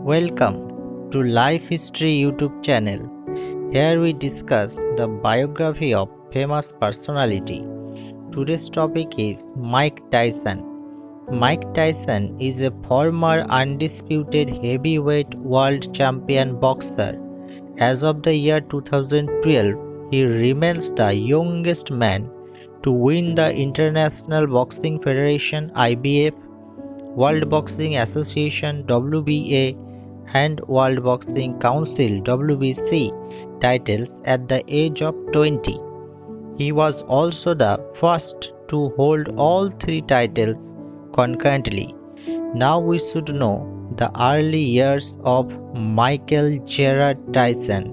Welcome to Life History YouTube channel. Here we discuss the biography of famous personality. Today's topic is Mike Tyson. Mike Tyson is a former undisputed heavyweight world champion boxer. As of the year 2012, he remains the youngest man to win the International Boxing Federation (IBF), World Boxing Association (WBA), and World Boxing Council (WBC) titles at the age of 20. He was also the first to hold all three titles concurrently. Now we should know the early years of Michael Gerard Tyson.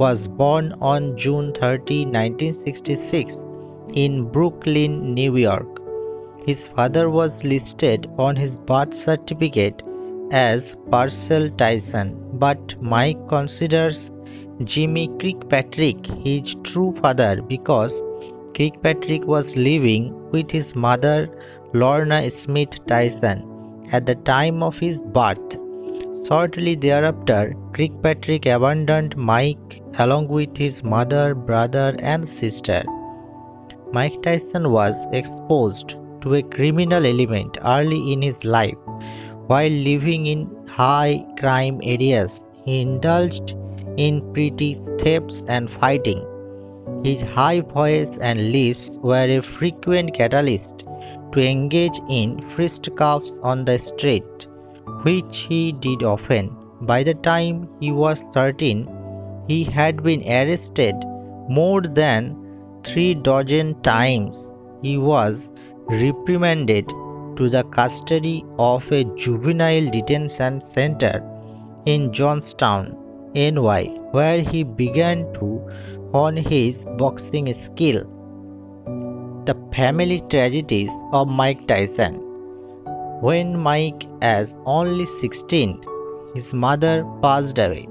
Was born on June 30, 1966 in Brooklyn, New York. His father was listed on his birth certificate as Purcell Tyson, but Mike considers Jimmy Kirkpatrick his true father because Kirkpatrick was living with his mother Lorna Smith Tyson at the time of his birth. Shortly thereafter, Kirkpatrick abandoned Mike along with his mother, brother, and sister. Mike Tyson was exposed to a criminal element early in his life. While living in high crime areas, he indulged in petty thefts and fighting. His high voice and lisps were a frequent catalyst to engage in fisticuffs on the street, which he did often. By the time he was 13, he had been arrested more than 3 dozen times. He was reprimanded to the custody of a juvenile detention center in Johnstown, NY, where he began to hone his boxing skill. The family tragedies of Mike Tyson. When Mike was only 16, his mother passed away,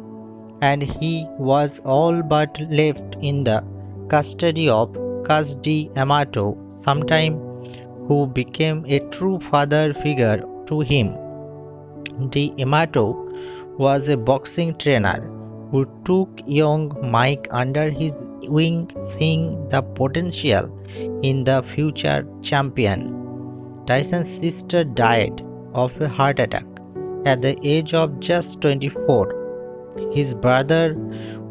and he was all but left in the custody of Cus D'Amato, sometime who became a true father figure to him. D'Amato was a boxing trainer who took young Mike under his wing, seeing the potential in the future champion. Tyson's sister died of a heart attack at the age of just 24. His brother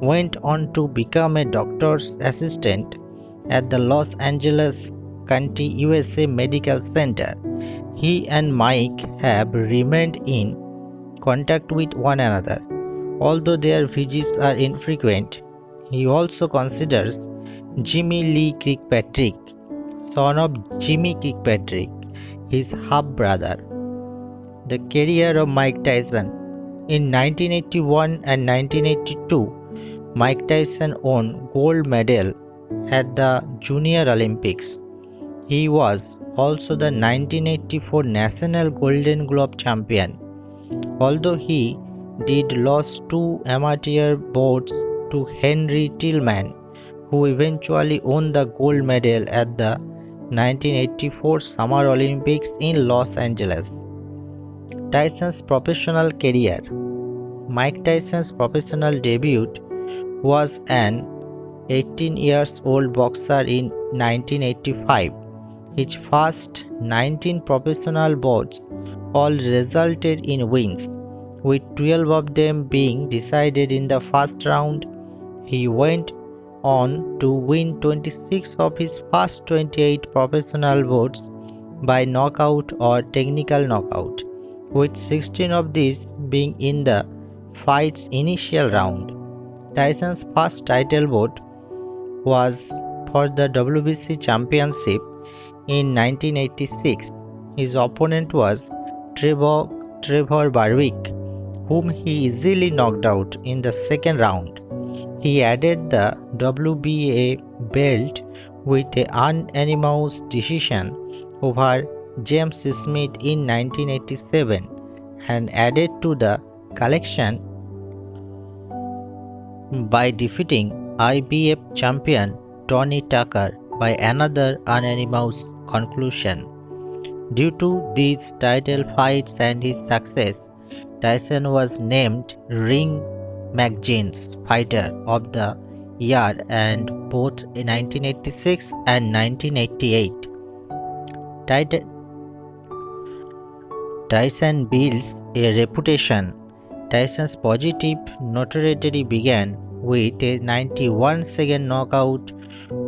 went on to become a doctor's assistant at the Los Angeles County, USA Medical Center. He and Mike have remained in contact with one another, although their visits are infrequent. He also considers Jimmy Lee Kirkpatrick, son of Jimmy Kirkpatrick, his half-brother. The career of Mike Tyson. In 1981 and 1982, Mike Tyson won gold medal at the Junior Olympics. He was also the 1984 National Golden Globe champion, although he did lose 2 amateur bouts to Henry Tillman, who eventually won the gold medal at the 1984 Summer Olympics in Los Angeles. Tyson's professional career. Mike Tyson's professional debut was an 18-year-old boxer in 1985. His first 19 professional bouts all resulted in wins, with 12 of them being decided in the first round. He went on to win 26 of his first 28 professional bouts by knockout or technical knockout, with 16 of these being in the fight's initial round. Tyson's first title bout was for the WBC Championship in 1986. His opponent was Trevor Berwick, whom he easily knocked out in the second round. He added the WBA belt with a unanimous decision over James Smith in 1987 and added to the collection by defeating IBF champion Tony Tucker by another unanimous conclusion. Due to these title fights and his success, Tyson was named Ring Magazine's Fighter of the Year and both in 1986 and 1988. Tyson builds a reputation. Tyson's positive notoriety began with a 91-second knockout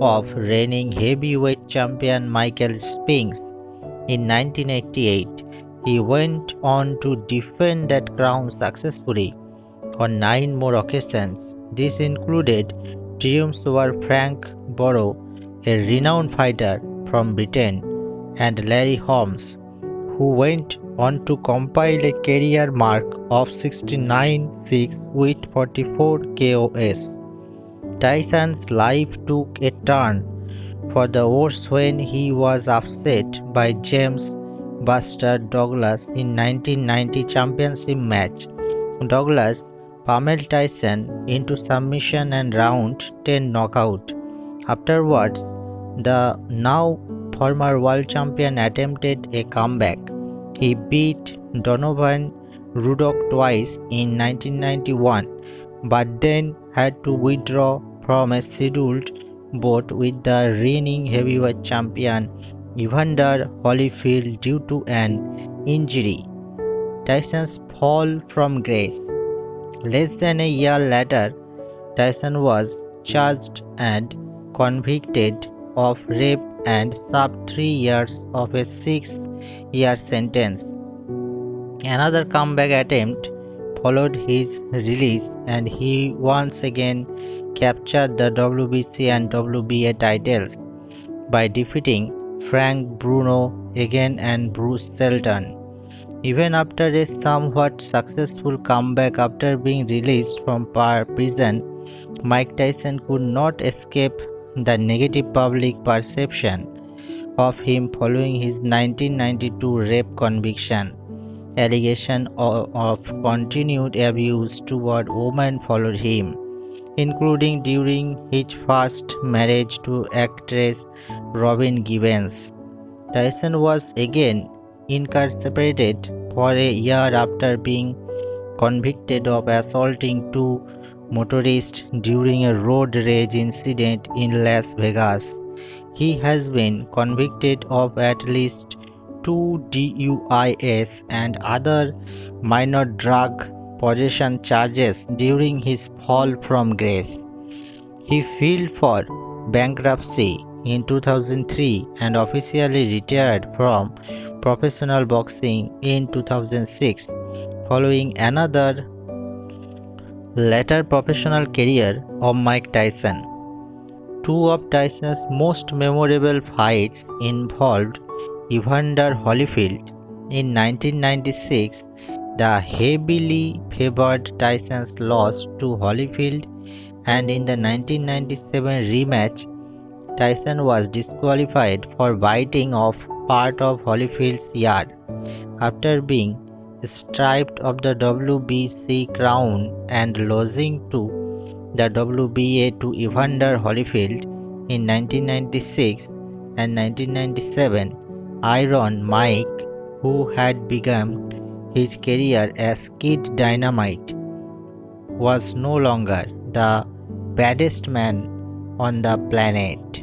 of reigning heavyweight champion Michael Spinks in 1988. He went on to defend that crown successfully on 9 more occasions. This included triumphs over Frank Borrow, a renowned fighter from Britain, and Larry Holmes, who went on to compile a career mark of 69-6 with 44 KOs. Tyson's life took a turn for the worse when he was upset by James Buster Douglas in 1990 championship match. Douglas pummeled Tyson into submission and round 10 knockout. Afterwards, the now former world champion attempted a comeback. He beat Donovan Ruddock twice in 1991, but then had to withdraw from a scheduled bout with the reigning heavyweight champion Evander Holyfield due to an injury. Tyson's fall from grace. Less than a year later, Tyson was charged and convicted of rape and served 3 years of a 6-year sentence. Another comeback attempt followed his release, and he once again captured the WBC and WBA titles by defeating Frank Bruno again and Bruce Shelton. Even after a somewhat successful comeback after being released from prison, Mike Tyson could not escape the negative public perception of him following his 1992 rape conviction. Allegation of continued abuse toward women followed him, including during his first marriage to actress Robin Givens. Tyson was again incarcerated for a year after being convicted of assaulting two motorists during a road rage incident in Las Vegas. He has been convicted of at least 2 DUIs and other minor drug possession charges during his fall from grace. He filed for bankruptcy in 2003 and officially retired from professional boxing in 2006, following another later professional career of Mike Tyson. Two of Tyson's most memorable fights involved Evander Holyfield. In 1996, the heavily favored Tyson's lost to Holyfield, and in the 1997 rematch, Tyson was disqualified for biting off part of Holyfield's ear after being stripped of the WBC crown and losing to the WBA to Evander Holyfield in 1996 and 1997. Iron Mike, who had begun his career as Kid Dynamite, was no longer the baddest man on the planet.